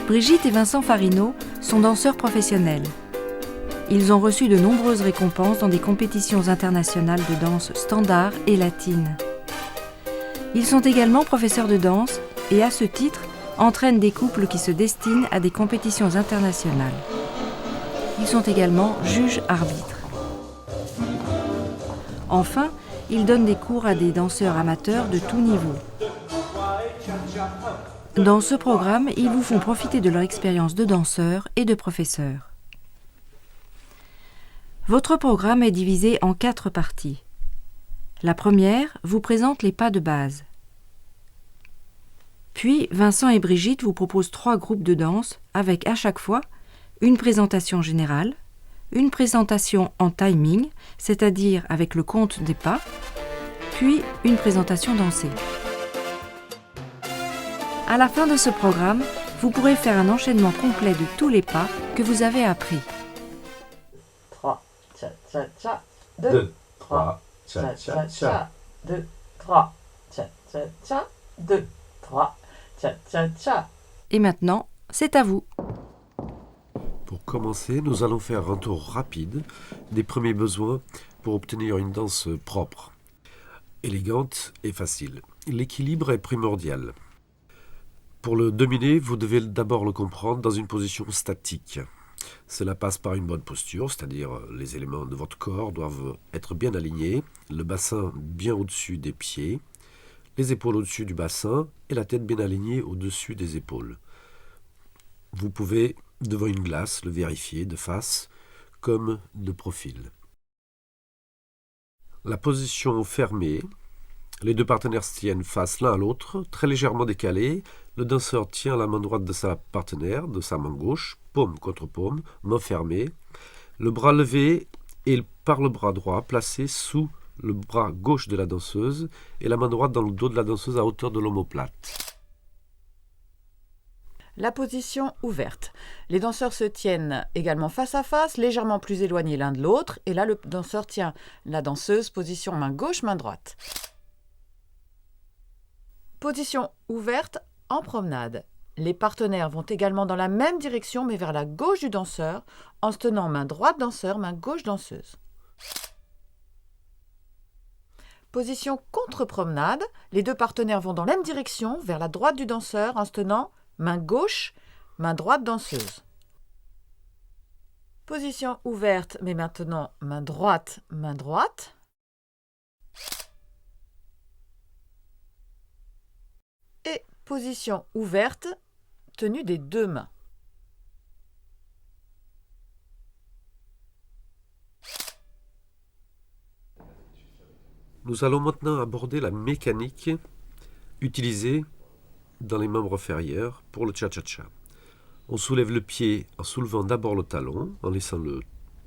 Brigitte et Vincent Farino sont danseurs professionnels. Ils ont reçu de nombreuses récompenses dans des compétitions internationales de danse standard et latine. Ils sont également professeurs de danse et, à ce titre, entraînent des couples qui se destinent à des compétitions internationales. Ils sont également juges-arbitres. Enfin, ils donnent des cours à des danseurs amateurs de tout niveau. Dans ce programme, ils vous font profiter de leur expérience de danseurs et de professeurs. Votre programme est divisé en 4 parties. La première vous présente les pas de base. Puis, Vincent et Brigitte vous proposent 3 groupes de danse avec à chaque fois une présentation générale, une présentation en timing, c'est-à-dire avec le compte des pas, puis une présentation dansée. À la fin de ce programme, vous pourrez faire un enchaînement complet de tous les pas que vous avez appris. 3, cha-cha-cha, 2, 3, cha-cha-cha, 2, 3, cha-cha-cha, 2, 3, cha-cha-cha. Et maintenant, c'est à vous. Pour commencer, nous allons faire un tour rapide des premiers besoins pour obtenir une danse propre, élégante et facile. L'équilibre est primordial. Pour le dominer, vous devez d'abord le comprendre dans une position statique. Cela passe par une bonne posture, c'est-à-dire les éléments de votre corps doivent être bien alignés, le bassin bien au-dessus des pieds, les épaules au-dessus du bassin et la tête bien alignée au-dessus des épaules. Vous pouvez, devant une glace, le vérifier de face comme de profil. La position fermée, les 2 partenaires se tiennent face l'un à l'autre, très légèrement décalés. Le danseur tient la main droite de sa partenaire, de sa main gauche, paume contre paume, main fermée, le bras levé et par le bras droit placé sous le bras gauche de la danseuse et la main droite dans le dos de la danseuse à hauteur de l'omoplate. La position ouverte. Les danseurs se tiennent également face à face, légèrement plus éloignés l'un de l'autre, et là le danseur tient la danseuse, position main gauche, main droite. Position ouverte en promenade. Les partenaires vont également dans la même direction mais vers la gauche du danseur en se tenant main droite danseur, main gauche danseuse. Position contre-promenade. Les 2 partenaires vont dans la même direction vers la droite du danseur en se tenant main gauche, main droite danseuse. Position ouverte mais maintenant main droite, main droite. Et position ouverte, tenue des 2 mains. Nous allons maintenant aborder la mécanique utilisée dans les membres inférieurs pour le cha-cha-cha. On soulève le pied en soulevant d'abord le talon, en laissant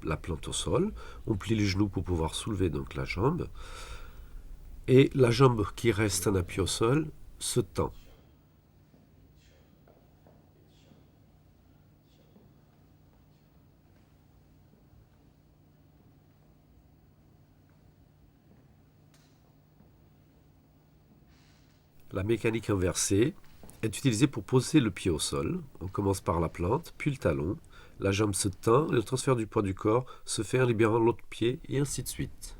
la plante au sol. On plie les genoux pour pouvoir soulever donc la jambe. Et la jambe qui reste en appui au sol se tend. La mécanique inversée est utilisée pour poser le pied au sol. On commence par la plante, puis le talon. La jambe se tend et le transfert du poids du corps se fait en libérant l'autre pied et ainsi de suite.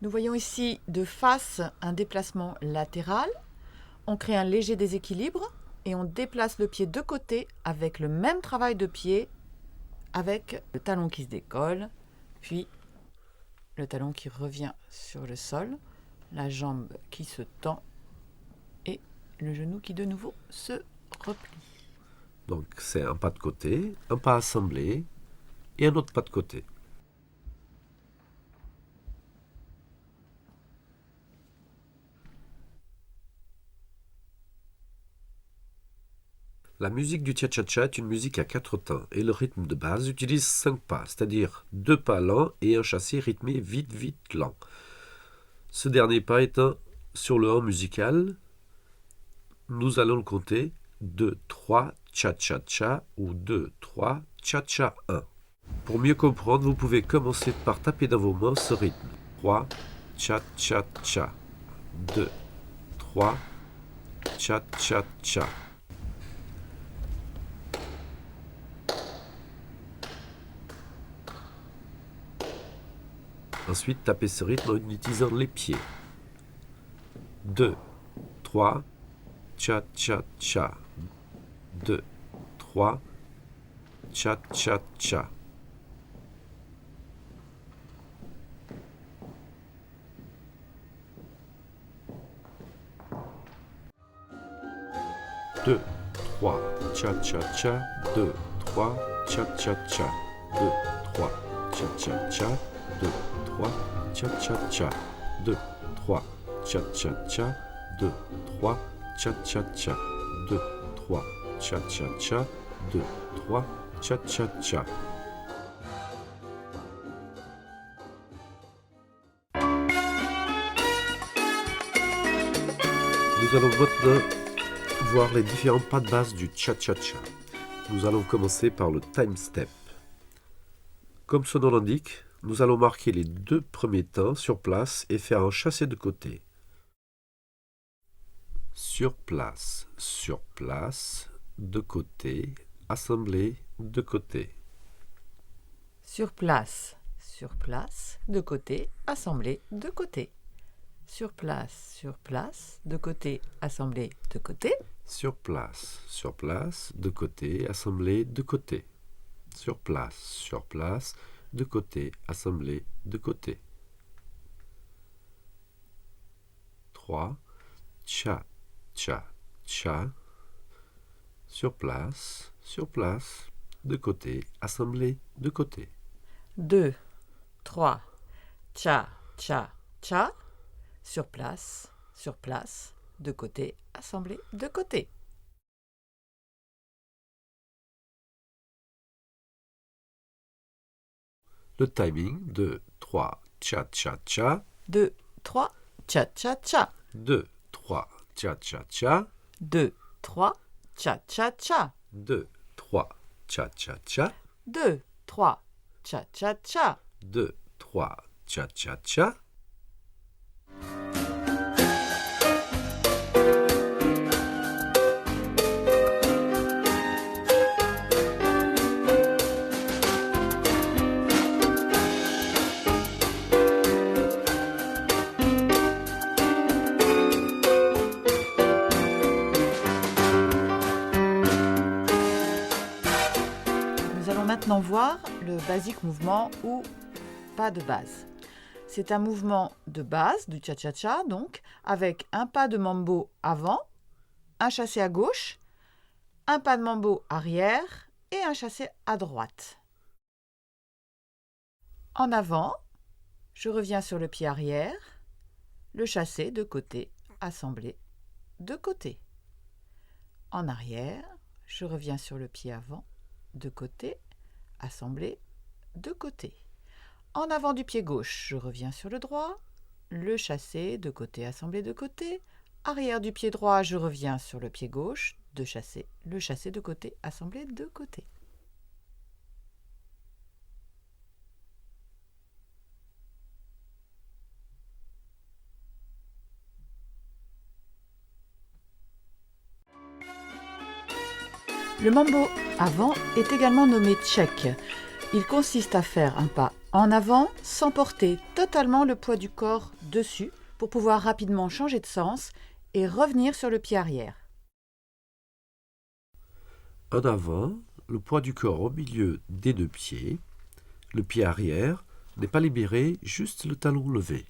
Nous voyons ici de face un déplacement latéral. On crée un léger déséquilibre et on déplace le pied de côté avec le même travail de pied, avec le talon qui se décolle, puis le talon qui revient sur le sol, la jambe qui se tend et le genou qui de nouveau se replie. Donc c'est un pas de côté, un pas assemblé et un autre pas de côté. La musique du cha-cha-cha est une musique à 4 temps et le rythme de base utilise 5 pas, c'est-à-dire 2 pas lents et un chassé rythmé vite, vite, lent. Ce dernier pas étant sur le 1 musical, nous allons le compter 2, 3, cha-cha-cha ou 2, 3, cha-cha 1. Pour mieux comprendre, vous pouvez commencer par taper dans vos mains ce rythme. 3, cha-cha-cha. 2, 3, cha-cha-cha. Ensuite, tapez ce rythme en utilisant les pieds. 2, 3, cha-cha-cha. 2, 3, cha-cha-cha. 2, 3, cha-cha-cha, 2, 3, cha-cha-cha, 2, 3, cha-cha-cha, 2, 3, cha-cha-cha, 2, 3, cha-cha-cha, 2, 3, cha-cha-cha, 2, 3, cha-cha-cha, 2, 3, cha-cha-cha. Nous allons maintenant voir les différents pas de base du cha-cha-cha. Nous allons commencer par le time step. Comme son nom l'indique, nous allons marquer les 2 premiers temps sur place et faire un chassé de côté. Sur place, de côté, assemblé, de côté. Sur place, de côté, assemblé, de côté. Sur place, de côté, assemblé, de côté. Sur place, de côté, assemblé, de côté. Sur place, de côté, assemblé, de côté. 3, cha, cha, cha. Sur place, de côté, assemblé, de côté. 2, 3, cha, cha, cha. Sur place, de côté, assemblé, de côté. Le timing, 2, 3, cha-cha-cha. 2, 3, cha-cha-cha. 2, 3, cha-cha-cha. 2, 3, cha-cha-cha. 2, 3, cha-cha-cha. 2, 3, cha-cha-cha. 2, 3, cha-cha-cha. Nous allons maintenant voir le basic mouvement ou pas de base. C'est un mouvement de base du cha-cha-cha, donc, avec un pas de mambo avant, un chassé à gauche, un pas de mambo arrière et un chassé à droite. En avant, je reviens sur le pied arrière, le chassé de côté, assemblé, de côté. En arrière, je reviens sur le pied avant, de côté, assemblé, de côté. En avant du pied gauche, je reviens sur le droit, le chassé de côté, assemblé de côté. Arrière du pied droit, je reviens sur le pied gauche, le chassé de côté, assemblé de côté. Le mambo avant est également nommé check. Il consiste à faire un pas en avant sans porter totalement le poids du corps dessus pour pouvoir rapidement changer de sens et revenir sur le pied arrière. En avant, le poids du corps au milieu des 2 pieds. Le pied arrière n'est pas libéré, juste le talon levé.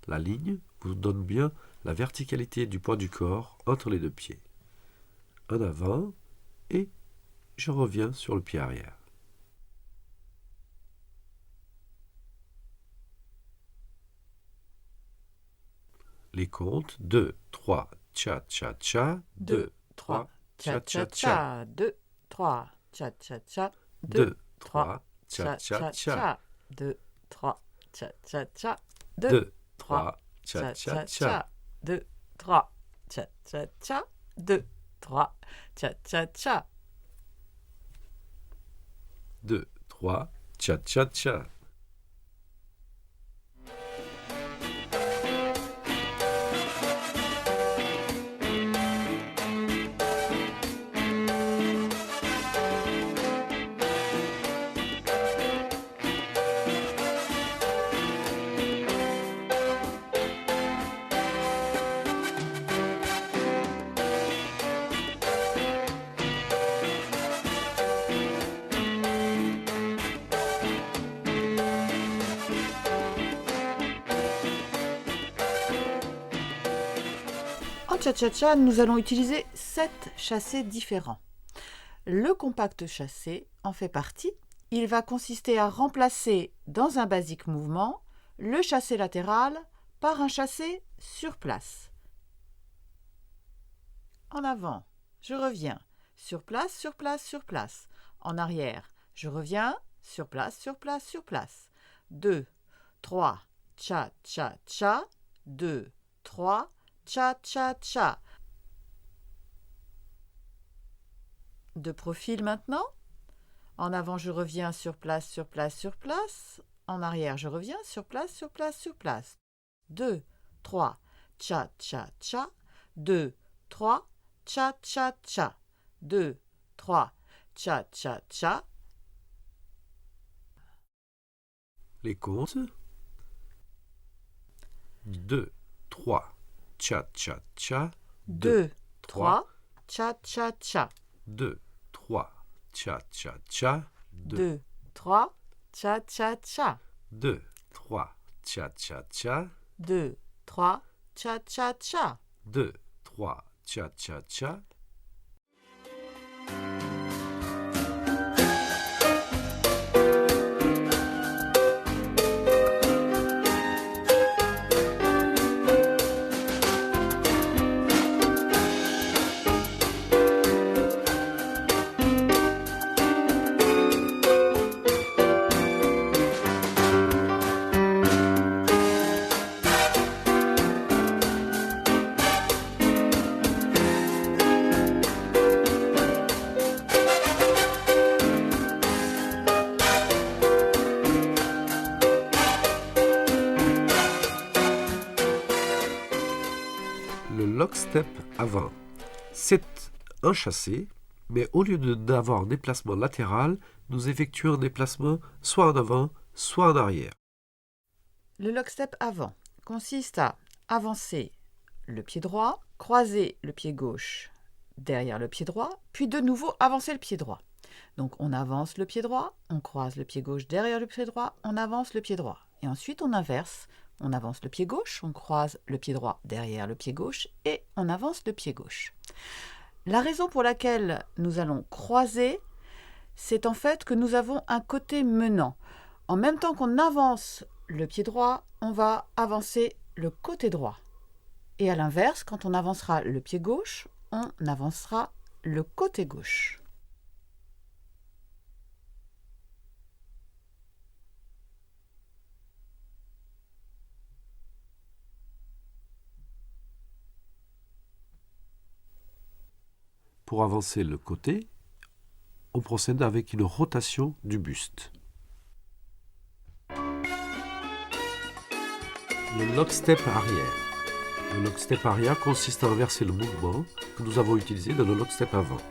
La ligne vous donne bien la verticalité du poids du corps entre les 2 pieds. En avant et je reviens sur le pied arrière. Les comptes 2, 3, cha-cha-cha, 2, 3, cha-cha-cha, 2, 3, cha-cha-cha, 2, 3, cha-cha-cha, 2, 3, cha-cha-cha, 2, 3, cha-cha-cha, 2, 3, cha-cha-cha, 2, 3, cha-cha-cha. 2, 3, cha-cha-cha. cha-cha-cha, nous allons utiliser 7 chassés différents. Le compact chassé en fait partie. Il va consister à remplacer dans un basique mouvement le chassé latéral par un chassé sur place. En avant, je reviens, sur place, sur place, sur place. En arrière, je reviens, sur place, sur place, sur place. 2, 3, cha-cha-cha, 2, 3, cha-cha-cha. De profil maintenant. En avant, je reviens, sur place, sur place, sur place. En arrière, je reviens, sur place, sur place, sur place. 2, 3, cha-cha-cha, 2, 3, cha-cha-cha, 2, 3, cha-cha-cha. Les comptes. 2, 3, cha-cha-cha. 2, 3, cha-cha-cha. 2, 3, cha-cha-cha. 2, 3, cha-cha-cha. 2, 3, cha-cha-cha. 2, 3, cha-cha-cha. 2, 3, cha-cha-cha. Le lock-step avant. C'est un chassé, mais au lieu d'avoir un déplacement latéral, nous effectuons un déplacement soit en avant, soit en arrière. Le lock-step avant consiste à avancer le pied droit, croiser le pied gauche derrière le pied droit, puis de nouveau avancer le pied droit. Donc on avance le pied droit, on croise le pied gauche derrière le pied droit, on avance le pied droit. Et ensuite on inverse, on avance le pied gauche, on croise le pied droit derrière le pied gauche et on avance le pied gauche. La raison pour laquelle nous allons croiser, c'est en fait que nous avons un côté menant. En même temps qu'on avance le pied droit, on va avancer le côté droit. Et à l'inverse, quand on avancera le pied gauche, on avancera le côté gauche. Pour avancer le côté, on procède avec une rotation du buste. Le lock-step arrière. Le lock-step arrière consiste à inverser le mouvement que nous avons utilisé dans le lock-step avant.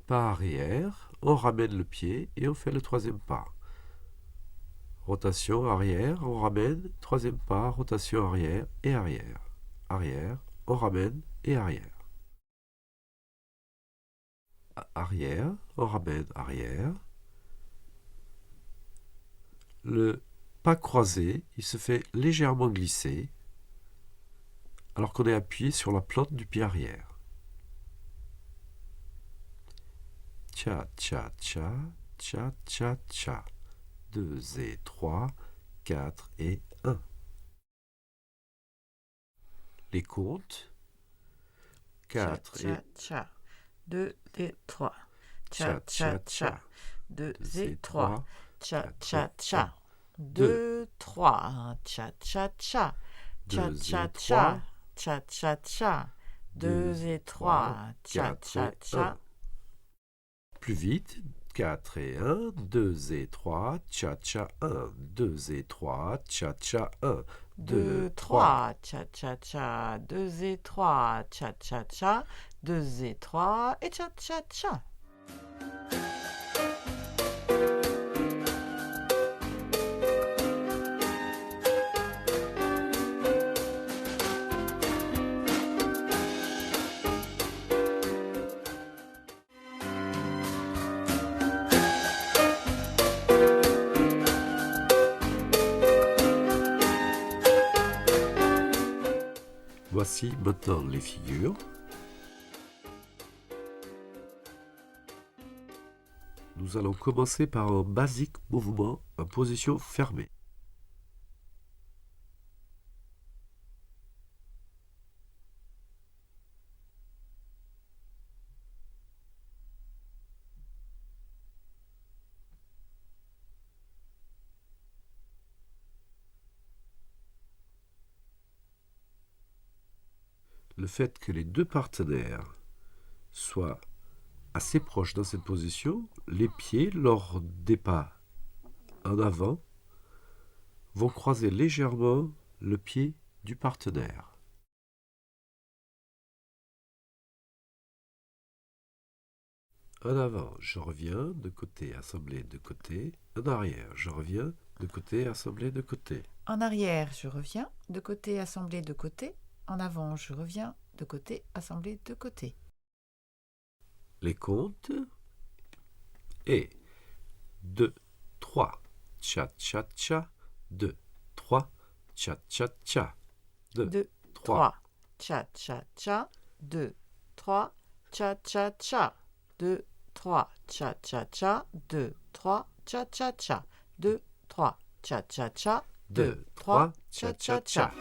Pas arrière, on ramène le pied et on fait le troisième pas. Rotation arrière, on ramène, troisième pas, rotation arrière et arrière. Arrière, on ramène et arrière. Arrière, on ramène, arrière. Le pas croisé, il se fait légèrement glisser alors qu'on est appuyé sur la plante du pied arrière. Cha, cha, cha, cha, cha, cha. 2 et 3, 4 et 1. Les comptes. 4 et... Cha, 2 et 3. Cha, cha, cha. 2 et 3. Cha, cha, cha. 2, 3. Cha, cha, cha. Cha, cha, cha. Cha, cha, cha. 2 et 3. Cha, cha, cha. Plus vite. 4 et 1, 2 et 3, cha-cha 1, 2 et 3, cha-cha 1, 2, 3, cha-cha-cha, 2 et 3, cha-cha-cha, 2 et 3, et cha-cha-cha. Voici maintenant les figures. Nous allons commencer par un basique mouvement en position fermée. Le fait que les deux partenaires soient assez proches dans cette position, les pieds, lors des pas en avant, vont croiser légèrement le pied du partenaire. En avant, je reviens de côté, assemblé de côté. En arrière, je reviens de côté, assemblé de côté. En arrière, je reviens de côté, assemblé de côté. En avant, je reviens de côté, assemblé de côté. Les comptes et 2, 3, tcha tcha tcha, 2, 3, tcha tcha tcha, 2, 3, tcha tcha tcha, 2, 3, tcha tcha tcha, 2, 3, tcha tcha tcha, 2, 3, tcha tcha tcha, 2, 3, tcha tcha tcha, 2, 3, tcha tcha tcha.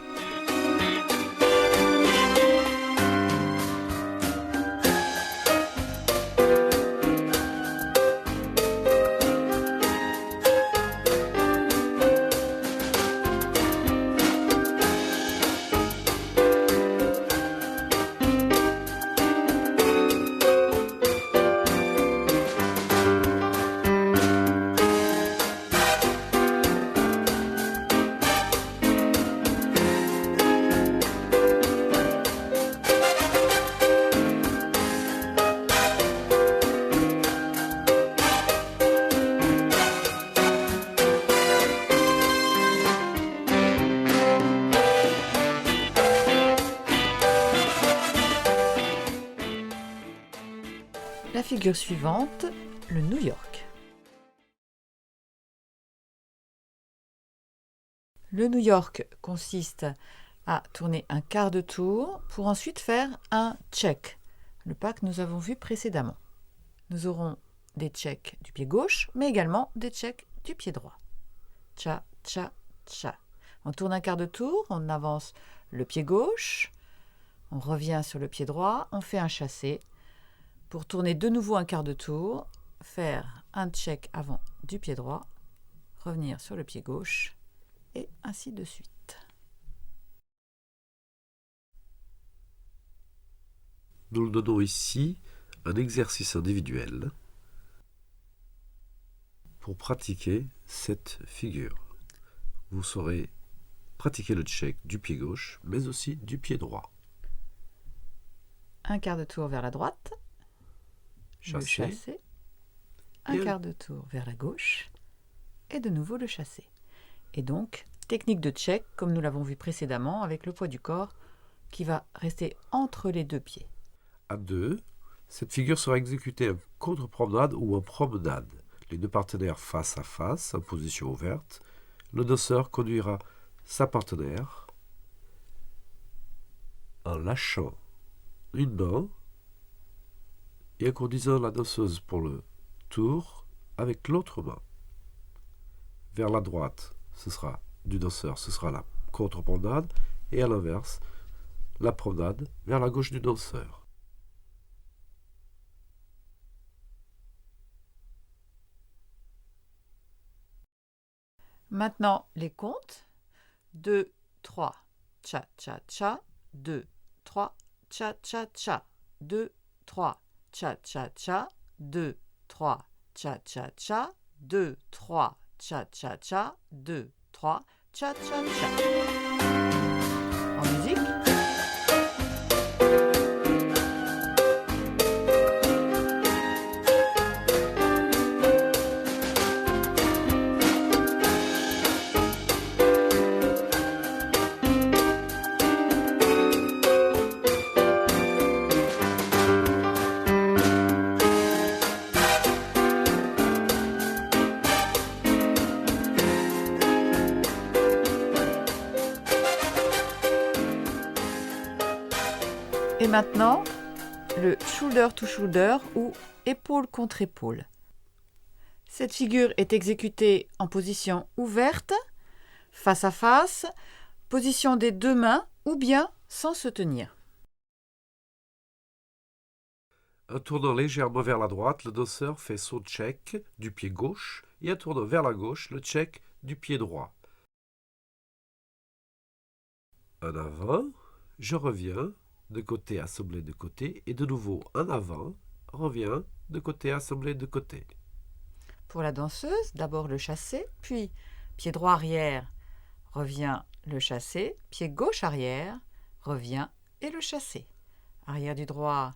La figure suivante, le New York. Le New York consiste à tourner un quart de tour pour ensuite faire un check, le pas que nous avons vu précédemment. Nous aurons des checks du pied gauche, mais également des checks du pied droit. Cha, cha, cha. On tourne un quart de tour, on avance le pied gauche, on revient sur le pied droit, on fait un chassé. Pour tourner de nouveau un quart de tour, faire un check avant du pied droit, revenir sur le pied gauche, et ainsi de suite. Nous donnons ici un exercice individuel pour pratiquer cette figure. Vous saurez pratiquer le check du pied gauche, mais aussi du pied droit. Un quart de tour vers la droite. Le chassé, un quart de tour vers la gauche et de nouveau le chassé. Et donc, technique de check comme nous l'avons vu précédemment avec le poids du corps qui va rester entre les deux pieds. À deux, cette figure sera exécutée en contre-promenade ou en promenade. Les deux partenaires face à face, en position ouverte. Le danseur conduira sa partenaire en lâchant une main et en conduisant la danseuse pour le tour avec l'autre main. Vers la droite, ce sera du danseur, ce sera la contre-promenade, et à l'inverse, la promenade vers la gauche du danseur. Maintenant, les comptes. 2, 3, cha cha cha, 2, 3, cha cha cha, 2, 3, cha cha cha, 2, 3, cha cha cha, 2, 3, cha cha cha, 2, 3, cha cha cha. En musique. Et maintenant, le shoulder to shoulder ou épaule contre épaule. Cette figure est exécutée en position ouverte, face à face, position des deux mains ou bien sans se tenir. En tournant légèrement vers la droite, le danseur fait son check du pied gauche et en tournant vers la gauche, le check du pied droit. En avant, je reviens, de côté assemblé de côté, et de nouveau en avant, reviens, de côté assemblé de côté. Pour la danseuse, d'abord le chassé, puis pied droit arrière, revient le chassé, pied gauche arrière, revient et le chassé. Arrière du droit,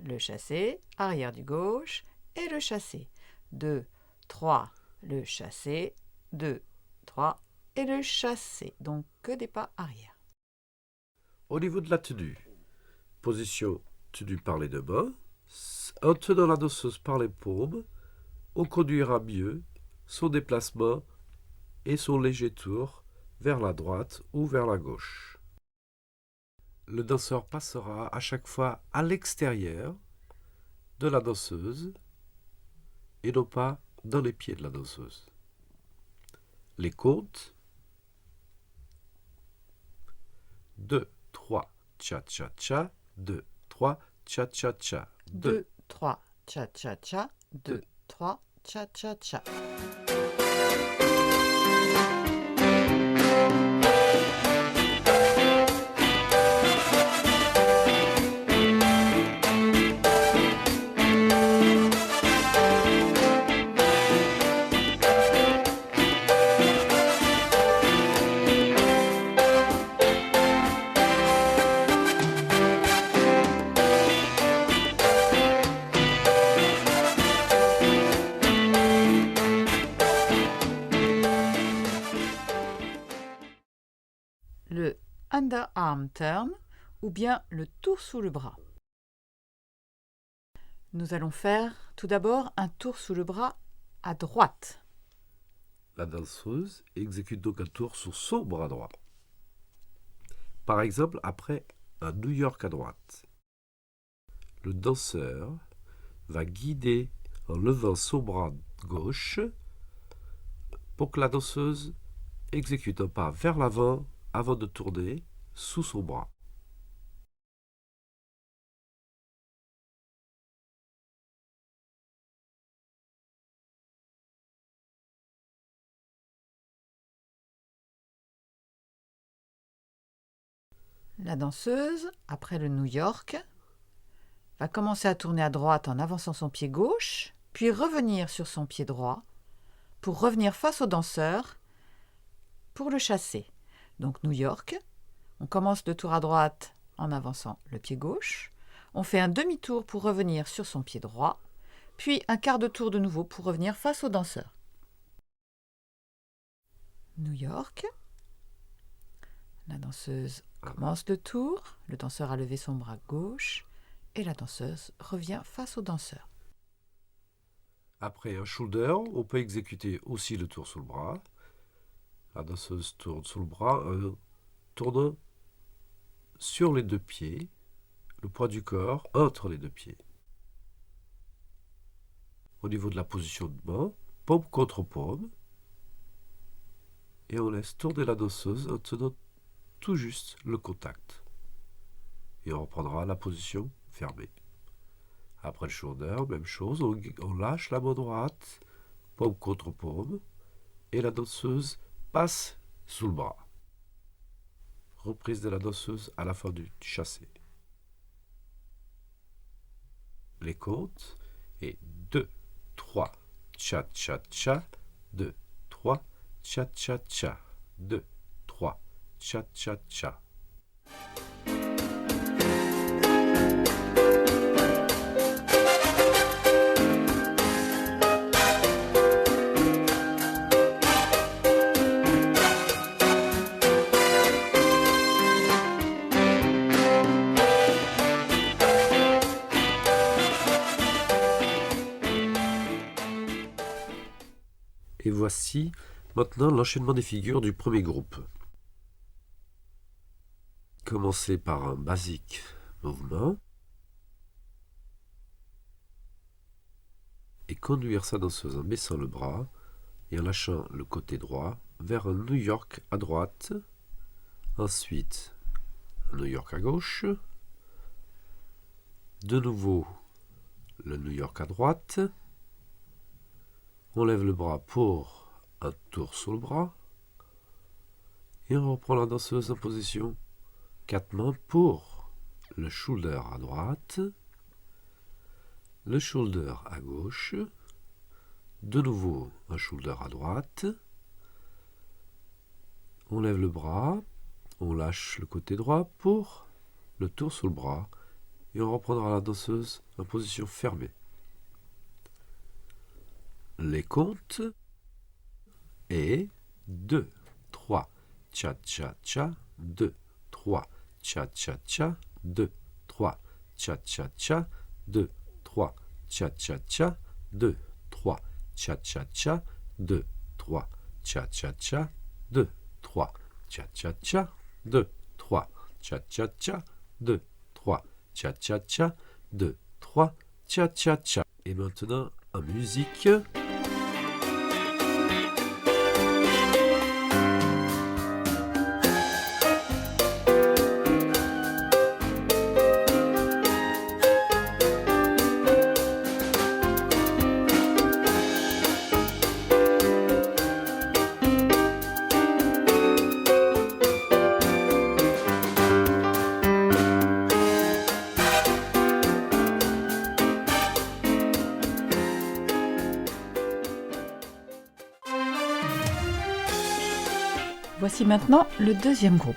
le chassé, arrière du gauche et le chassé. 2, 3, le chassé, 2, 3 et le chassé. Donc que des pas arrière. Au niveau de la tenue, position tenue par les deux mains, en tenant la danseuse par les paumes, on conduira mieux son déplacement et son léger tour vers la droite ou vers la gauche. Le danseur passera à chaque fois à l'extérieur de la danseuse et non pas dans les pieds de la danseuse. Les comptes 2, 3, cha-cha-cha, 2, 3, cha-cha-cha, 2, 3, cha-cha-cha, 2, 3, cha-cha-cha. Le underarm turn ou bien le tour sous le bras. Nous allons faire tout d'abord un tour sous le bras à droite. La danseuse exécute donc un tour sur son bras droit. Par exemple, après un New York à droite, le danseur va guider en levant son bras gauche pour que la danseuse exécute un pas vers l'avant avant de tourner sous son bras. La danseuse, après le New York, va commencer à tourner à droite en avançant son pied gauche, puis revenir sur son pied droit pour revenir face au danseur pour le chasser. Donc New York, on commence le tour à droite en avançant le pied gauche, on fait un demi-tour pour revenir sur son pied droit, puis un quart de tour de nouveau pour revenir face au danseur. New York, la danseuse commence le tour, le danseur a levé son bras gauche et la danseuse revient face au danseur. Après un shoulder, on peut exécuter aussi le tour sous le bras. La danseuse tourne sous le bras en tournant sur les deux pieds, le poids du corps entre les deux pieds. Au niveau de la position de main, paume contre paume, et on laisse tourner la danseuse en tenant tout juste le contact. Et on reprendra la position fermée. Après le shoulder, même chose, on lâche la main droite, paume contre paume, et la danseuse passe sous le bras. Reprise de la danseuse à la fin du chassé. Les comptes et 2, 3, cha-cha-cha, 2, 3, cha-cha-cha, 2, 3, cha-cha-cha. Et voici maintenant l'enchaînement des figures du premier groupe. Commencez par un basique mouvement. Et conduire sa danseuse en baissant le bras et en lâchant le côté droit vers un New York à droite. Ensuite, un New York à gauche. De nouveau, le New York à droite. On lève le bras pour un tour sur le bras. Et on reprend la danseuse en position 4 mains pour le shoulder à droite, le shoulder à gauche, de nouveau un shoulder à droite. On lève le bras, on lâche le côté droit pour le tour sur le bras et on reprendra la danseuse en position fermée. Les comptes et 2, 3, cha-cha-cha, 2, 3, cha-cha-cha, 2, 3, cha-cha-cha, 2, 3, cha-cha-cha, 2, 3, cha-cha-cha, 2, 3, cha-cha-cha, 2, 3, cha-cha-cha, 2, 3, cha-cha-cha, 2, 3, cha-cha-cha, 2, 3, cha-cha-cha. Et maintenant, en musique. Voici maintenant le deuxième groupe.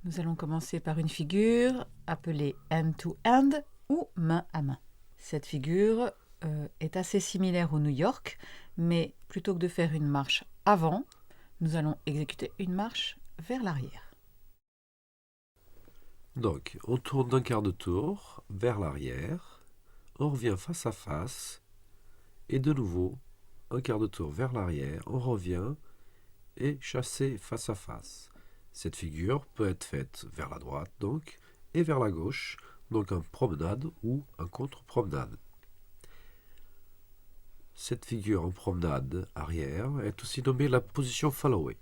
Nous allons commencer par une figure appelée hand-to-hand ou main à main. Cette figure est assez similaire au New York, mais plutôt que de faire une marche avant, nous allons exécuter une marche vers l'arrière. Donc, on tourne d'un quart de tour vers l'arrière, on revient face à face, et de nouveau, un quart de tour vers l'arrière, on revient et chassé face à face. Cette figure peut être faite vers la droite, donc, et vers la gauche, donc en promenade ou en contre-promenade. Cette figure en promenade arrière est aussi nommée la position follow-away.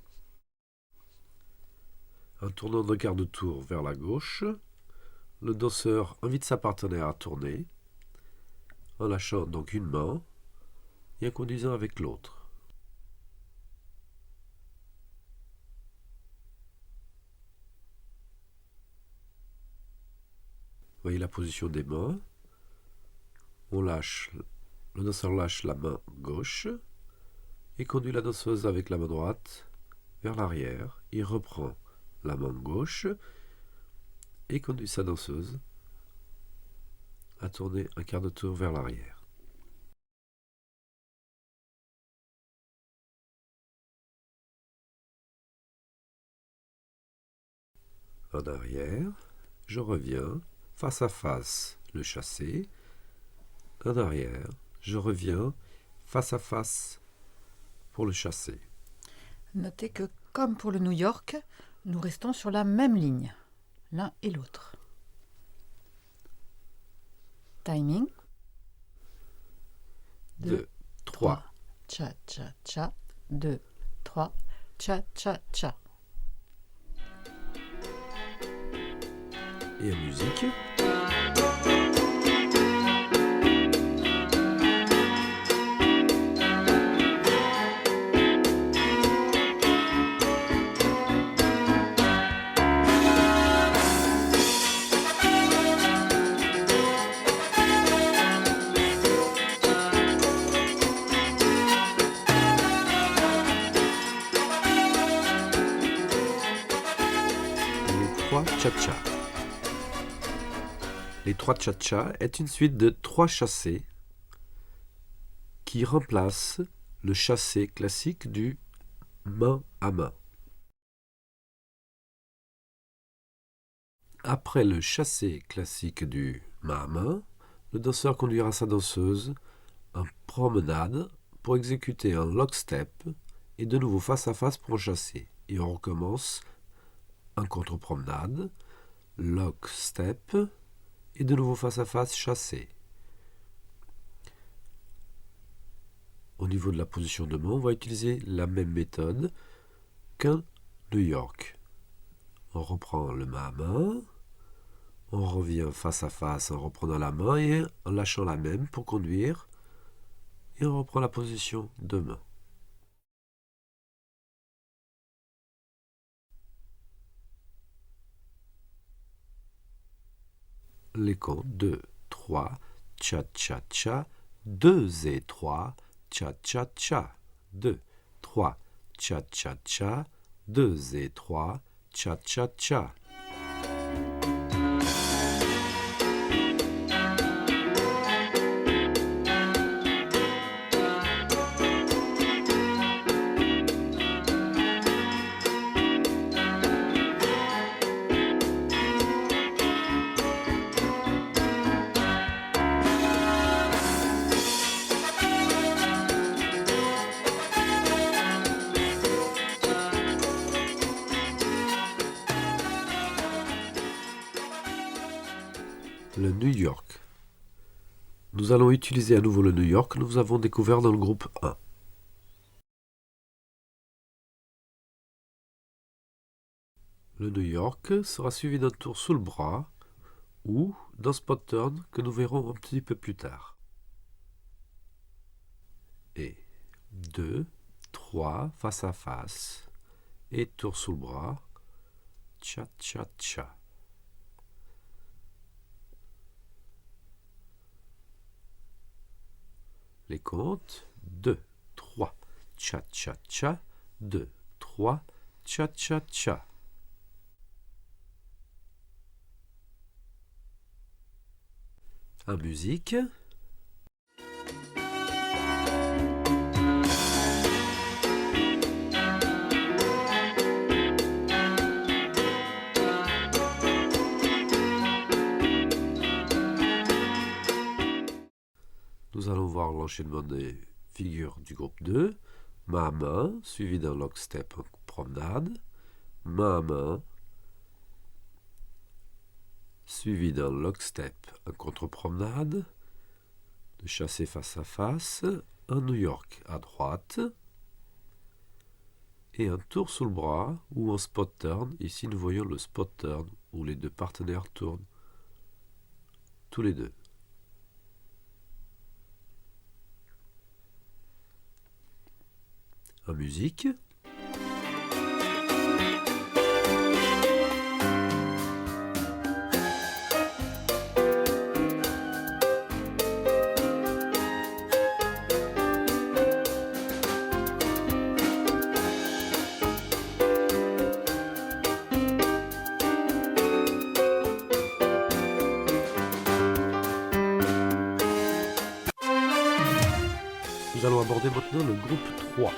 En tournant d'un quart de tour vers la gauche, le danseur invite sa partenaire à tourner, en lâchant donc une main et en conduisant avec l'autre. Voyez la position des mains. Le danseur lâche la main gauche et conduit la danseuse avec la main droite vers l'arrière. Il reprend la main gauche et conduit sa danseuse à tourner un quart de tour vers l'arrière. En arrière, je reviens face à face, le chassé. En arrière, je reviens face à face pour le chassé. Notez que, comme pour le New York, nous restons sur la même ligne, l'un et l'autre. Timing. 2, 3. Cha-cha-cha. 2, 3. Cha-cha-cha. Et en musique. Cha-cha. Les 3 cha-cha est une suite de 3 chassés qui remplacent le chassé classique du main à main. Après le chassé classique du main à main, Le danseur conduira sa danseuse en promenade pour exécuter un lock-step et de nouveau face à face pour un chassé. Et on recommence un contre-promenade, lock-step et de nouveau face à face chassé. Au niveau de la position de main, on va utiliser la même méthode qu'un New York. On reprend le main à main, on revient face à face en reprenant la main et en lâchant la même pour conduire, et on reprend la position de main. Les comptes 2, 3, cha-cha-cha, 2 et 3, cha-cha-cha, 2, 3, cha-cha-cha, 2 et 3, cha-cha-cha. Le New York. Nous allons utiliser à nouveau le New York que nous avons découvert dans le groupe 1. Le New York sera suivi d'un tour sous le bras ou d'un spot turn que nous verrons un petit peu plus tard. Et 2, 3 face à face et tour sous le bras, cha-cha-cha. Les comptes 2, 3, cha-cha-cha, 2, 3, cha-cha-cha. En musique. Nous allons voir l'enchaînement des figures du groupe 2. Main à main, suivi d'un lock-step en promenade. Main à main, suivi d'un lock-step en contre-promenade. De chassé face à face. Un New York à droite. Et un tour sous le bras ou un spot turn. Ici, nous voyons le spot turn où les deux partenaires tournent tous les deux. En musique. Nous allons aborder maintenant le groupe 3.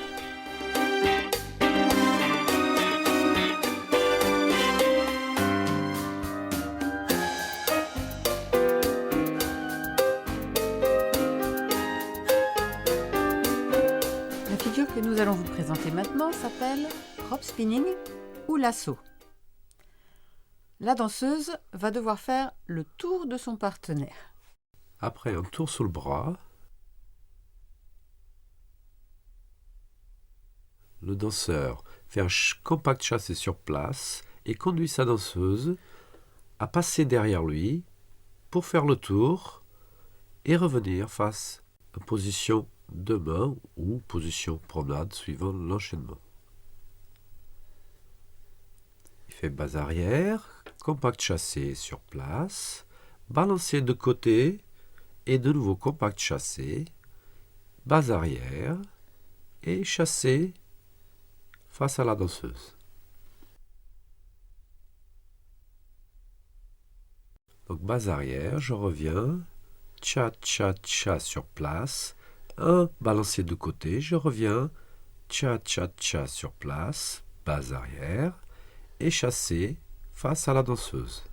La figure que nous allons vous présenter maintenant s'appelle Rope Spinning ou lasso. La danseuse va devoir faire le tour de son partenaire. Après un tour sous le bras, le danseur fait un compact chassé sur place et conduit sa danseuse à passer derrière lui pour faire le tour et revenir face en position de main ou position promenade suivant l'enchaînement. Il fait base arrière, compact chassé sur place, balancier de côté et de nouveau compact chassé, base arrière et chassé face à la danseuse. Donc base arrière, je reviens, cha-cha-cha sur place, un balancier de côté, je reviens, cha-cha-cha sur place, base arrière, et chassé face à la danseuse.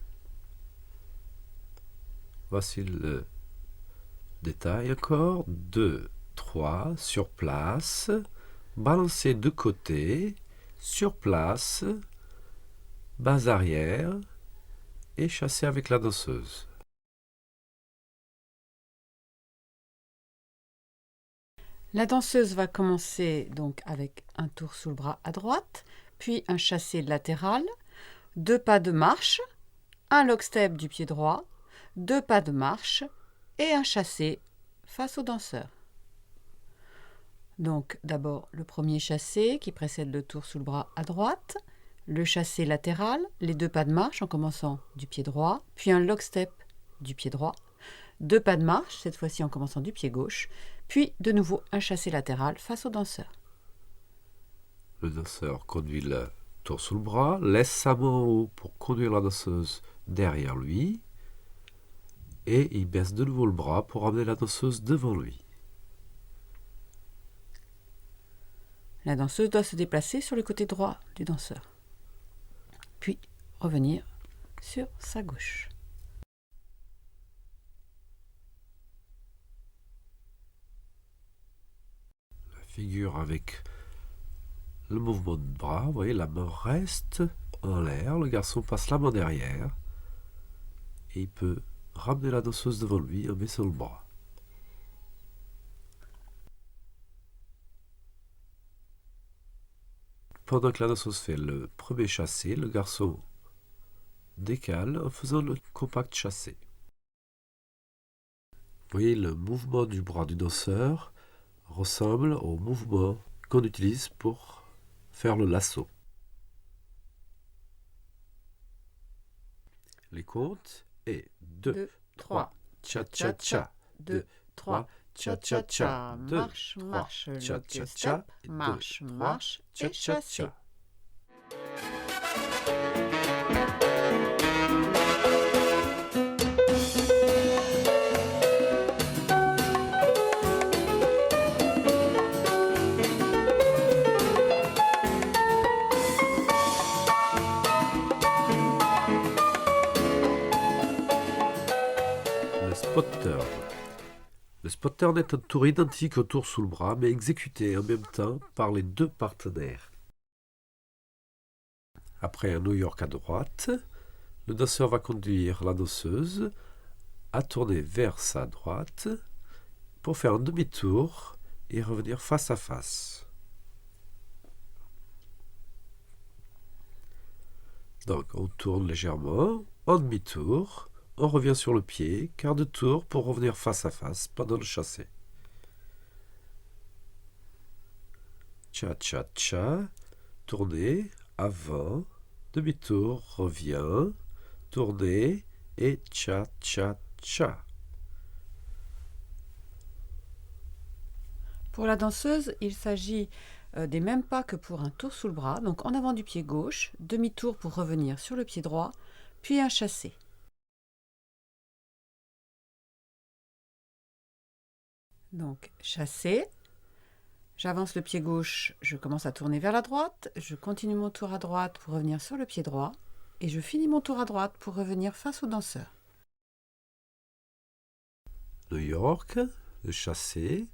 Voici le Détail encore. 2, 3, sur place. Balancer de côté, sur place, base arrière et chasser avec la danseuse. La danseuse va commencer donc avec un tour sous le bras à droite, puis un chassé latéral, 2 pas de marche, un lock-step du pied droit, 2 pas de marche et un chassé face au danseur. Donc d'abord le premier chassé qui précède le tour sous le bras à droite, le chassé latéral, les 2 pas de marche en commençant du pied droit, puis un lock-step du pied droit, 2 pas de marche, cette fois-ci en commençant du pied gauche, puis de nouveau un chassé latéral face au danseur. Le danseur conduit le tour sous le bras, laisse sa main en haut pour conduire la danseuse derrière lui et il baisse de nouveau le bras pour amener la danseuse devant lui. La danseuse doit se déplacer sur le côté droit du danseur, puis revenir sur sa gauche. La figure avec le mouvement de bras, vous voyez, la main reste en l'air, le garçon passe la main derrière et il peut ramener la danseuse devant lui en baissant le bras. Pendant que la danseuse fait le premier chassé, le garçon décale en faisant le compact chassé. Vous voyez, le mouvement du bras du danseur ressemble au mouvement qu'on utilise pour faire le lasso. Les comptes est 2, 3, cha-cha-cha, 2, 3, cha-cha-cha, marche, marche, lock-step, marche, marche et chassé. Le spot-turn. Le spot-turn est un tour identique au tour sous le bras, mais exécuté en même temps par les 2 partenaires. Après un New York à droite, le danseur va conduire la danseuse à tourner vers sa droite pour faire un demi-tour et revenir face à face. Donc on tourne légèrement, en demi-tour, on revient sur le pied, quart de tour pour revenir face à face pendant le chassé. Cha-cha-cha, tourner, avant, demi-tour, revient, tourner et cha-cha-cha. Pour la danseuse, il s'agit des mêmes pas que pour un tour sous le bras, donc en avant du pied gauche, demi-tour pour revenir sur le pied droit, puis un chassé. Donc chassé, j'avance le pied gauche, je commence à tourner vers la droite, je continue mon tour à droite pour revenir sur le pied droit, et je finis mon tour à droite pour revenir face au danseur. New York, le chassé,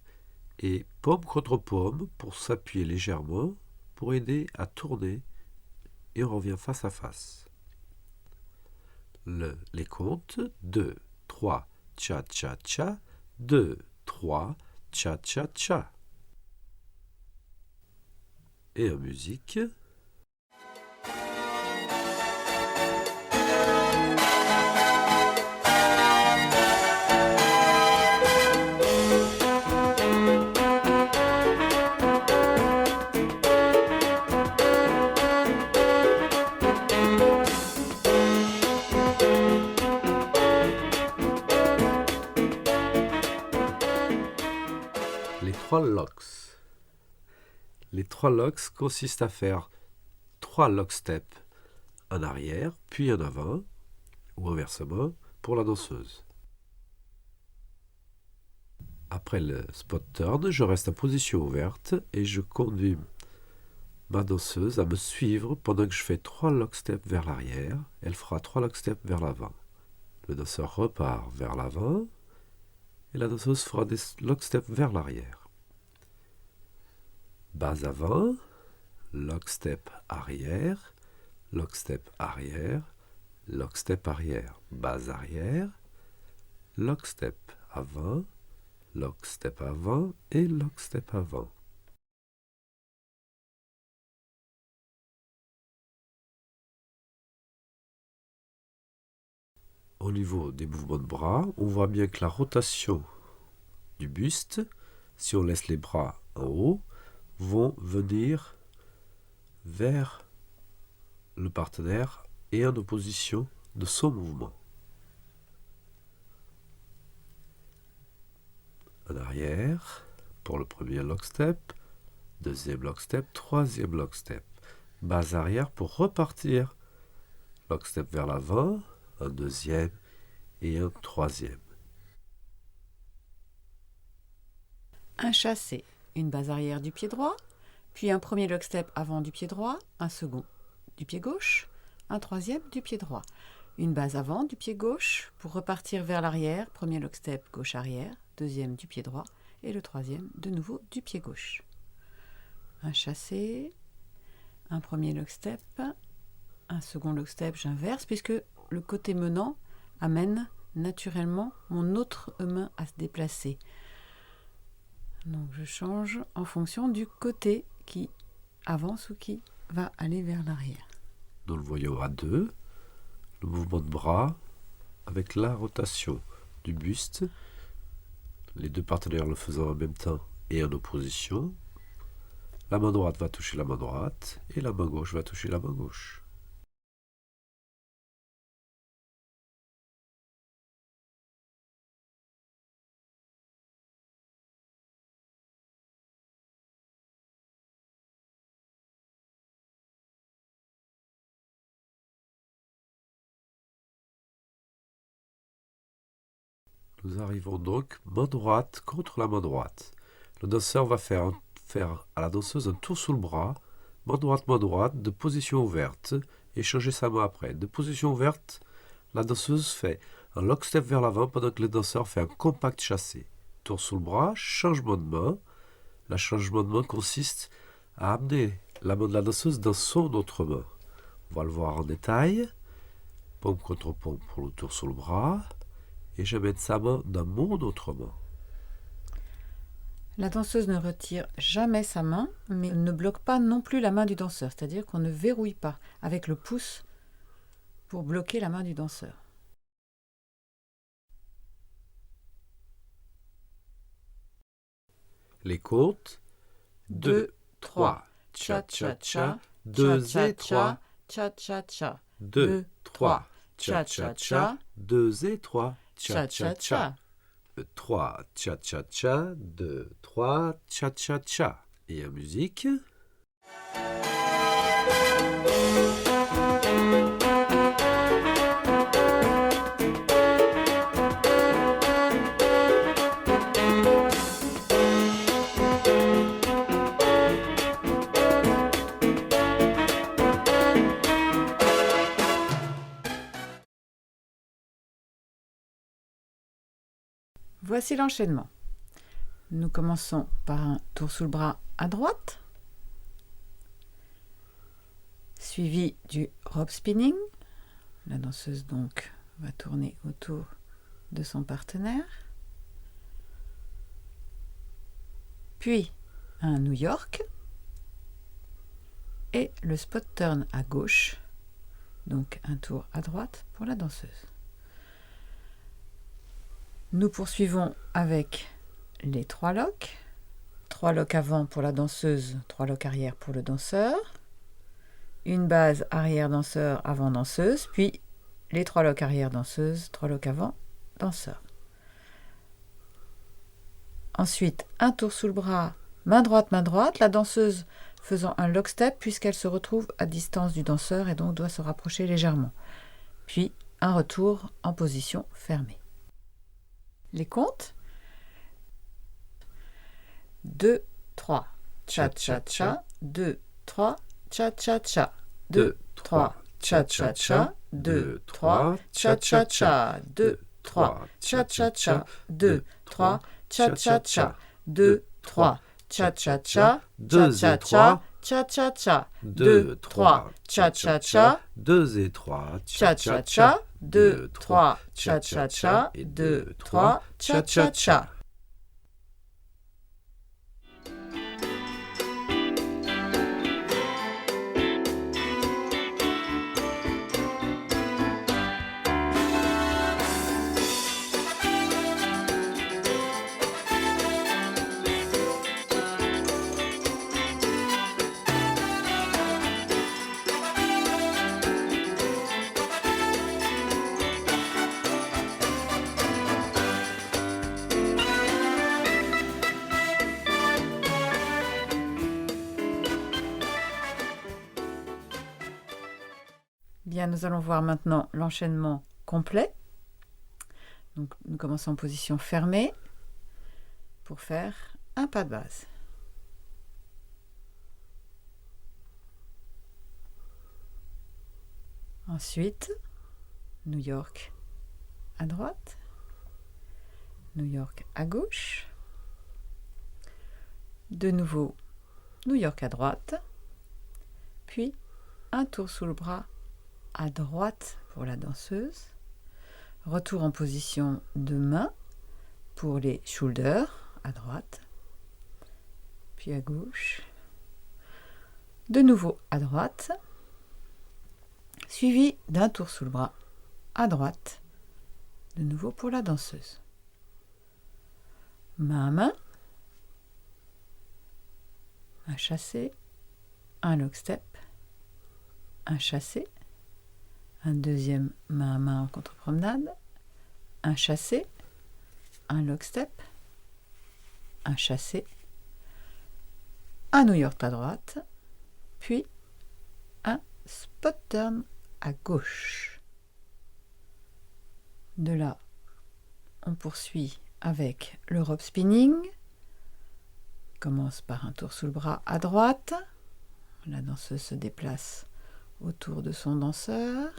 et paume contre paume pour s'appuyer légèrement, pour aider à tourner, et on revient face à face. Les comptes, 2, 3, cha-cha-cha, 2, 3, cha-cha-cha. Et en musique... Les 3 locks. Les 3 locks consistent à faire 3 lock-steps en arrière, puis en avant, ou inversement, pour la danseuse. Après le spot turn, je reste en position ouverte et je conduis ma danseuse à me suivre pendant que je fais 3 lock-steps vers l'arrière. Elle fera 3 lock-steps vers l'avant. Le danseur repart vers l'avant et la danseuse fera des locksteps vers l'arrière. Base avant, lockstep arrière, lockstep arrière, lockstep arrière, base arrière, lockstep avant et lockstep avant. Au niveau des mouvements de bras, on voit bien que la rotation du buste, si on laisse les bras en haut, vont venir vers le partenaire et en opposition de son mouvement. En arrière, pour le premier lockstep, deuxième lockstep, troisième lockstep. Base arrière pour repartir. Lockstep vers l'avant, un deuxième et un troisième. Un chassé, une base arrière du pied droit, puis un premier lockstep avant du pied droit, un second du pied gauche, un troisième du pied droit. Une base avant du pied gauche pour repartir vers l'arrière, premier lockstep gauche arrière, deuxième du pied droit et le troisième de nouveau du pied gauche. Un chassé, un premier lockstep, un second lockstep, j'inverse puisque le côté menant amène naturellement mon autre main à se déplacer. Donc je change en fonction du côté qui avance ou qui va aller vers l'arrière. Nous le voyons à deux, le mouvement de bras avec la rotation du buste, les deux partenaires le faisant en même temps et en opposition. La main droite va toucher la main droite et la main gauche va toucher la main gauche. Nous arrivons donc main droite contre la main droite. Le danseur va faire à la danseuse un tour sous le bras, main droite, de position ouverte, et changer sa main après. De position ouverte, la danseuse fait un lockstep vers l'avant pendant que le danseur fait un compact chassé. Tour sous le bras, changement de main. Le changement de main consiste à amener la main de la danseuse dans son autre main. On va le voir en détail. Paume contre paume pour le tour sous le bras. Et j'amène sa main dans mon autre main. La danseuse ne retire jamais sa main, mais ne bloque pas non plus la main du danseur, c'est-à-dire qu'on ne verrouille pas avec le pouce pour bloquer la main du danseur. Les comptes 2, 3, cha-cha-cha, 2 et 3, cha-cha-cha, 2, 3, cha-cha-cha, 2 et 3, cha-cha-cha. 3, cha-cha-cha, 2, 3, cha-cha-cha. Et en musique. Voici l'enchaînement. Nous commençons par un tour sous le bras à droite, suivi du rope spinning. La danseuse donc va tourner autour de son partenaire. Puis un New York et le spot turn à gauche, donc un tour à droite pour la danseuse. Nous poursuivons avec les 3 locks. 3 locks avant pour la danseuse, 3 locks arrière pour le danseur. Une base arrière danseur, avant danseuse, puis les 3 locks arrière danseuse, 3 locks avant danseur. Ensuite, un tour sous le bras, main droite, la danseuse faisant un lock step puisqu'elle se retrouve à distance du danseur et donc doit se rapprocher légèrement. Puis un retour en position fermée. Les comptes 2, 3, cha-cha-cha, 2, 3, cha-cha-cha, 2, 3, cha-cha-cha, 2, 3, cha-cha-cha, 2, 3, cha-cha-cha, 2, 3, cha-cha-cha. 2, 3, cha-cha-cha, 2 et 3, cha-cha-cha. 2, 3, cha-cha-cha, 2 et 3, cha-cha-cha. 2, 3, cha-cha-cha. 2, 3, cha-cha-cha. Bien, nous allons voir maintenant l'enchaînement complet. Donc, nous commençons en position fermée pour faire un pas de base. Ensuite, New York à droite, New York à gauche, de nouveau New York à droite, puis un tour sous le bras à droite pour la danseuse, retour en position de main pour les shoulders à droite, puis à gauche, de nouveau à droite, suivi d'un tour sous le bras à droite, de nouveau pour la danseuse. Main à main, un chassé, un lock step, un chassé, un deuxième main à main en contre-promenade, un chassé, un lock step, un chassé, un New York à droite, puis un spot turn à gauche. De là, on poursuit avec le rope spinning. On commence par un tour sous le bras à droite. La danseuse se déplace autour de son danseur.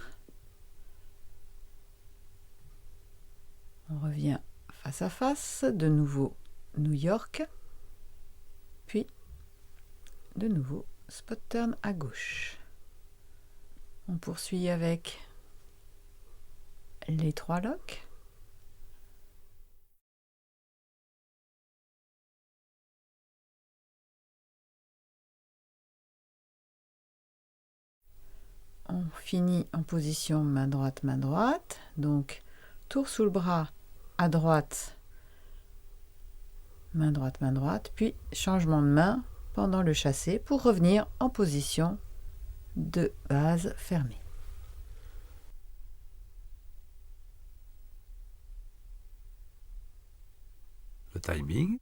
On revient face à face, de nouveau New York, puis de nouveau spot turn à gauche. On poursuit avec les 3 locks. On finit en position main droite, donc tour sous le bras à droite, main droite, puis changement de main pendant le chassé pour revenir en position de base fermée. Le timing,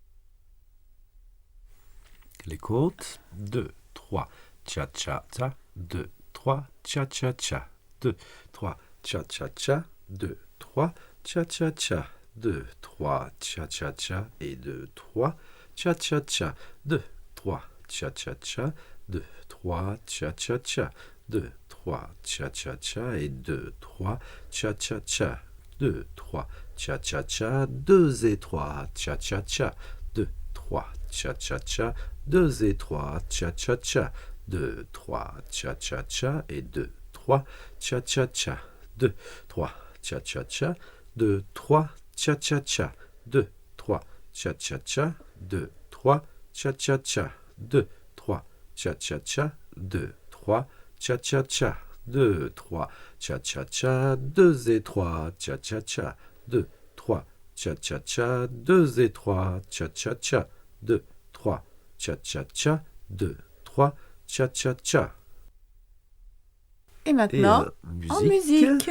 les comptes, 2, 3, cha-cha-cha, 2, 3, cha-cha-cha, 2, 3, cha-cha-cha, 2, 3, cha-cha-cha, 2, 3, cha-cha-cha et 2, 3, cha-cha-cha, 2, 3, cha-cha-cha, 2, 3, cha-cha-cha, 2, 3, cha-cha-cha et 2, 3, cha-cha-cha, 2, 3, cha-cha-cha, 2 et 3, cha-cha-cha, 2, 3, cha-cha-cha, 2 et 3, cha-cha-cha, 2, 3, cha-cha-cha et 2, 3, cha-cha-cha, 2, 3, cha-cha-cha, 2, 3, cha-cha-cha, 2, 3, cha-cha-cha, 2, 3, cha-cha-cha, 2, 3, cha-cha-cha, 2, 3, cha-cha-cha, 2, 3, cha-cha-cha, 2 et 3, cha-cha-cha, 2, 3, cha-cha-cha, 2 et 3, cha-cha-cha, 2, 3, cha-cha-cha, 2, 3, cha-cha-cha. Et maintenant, en musique.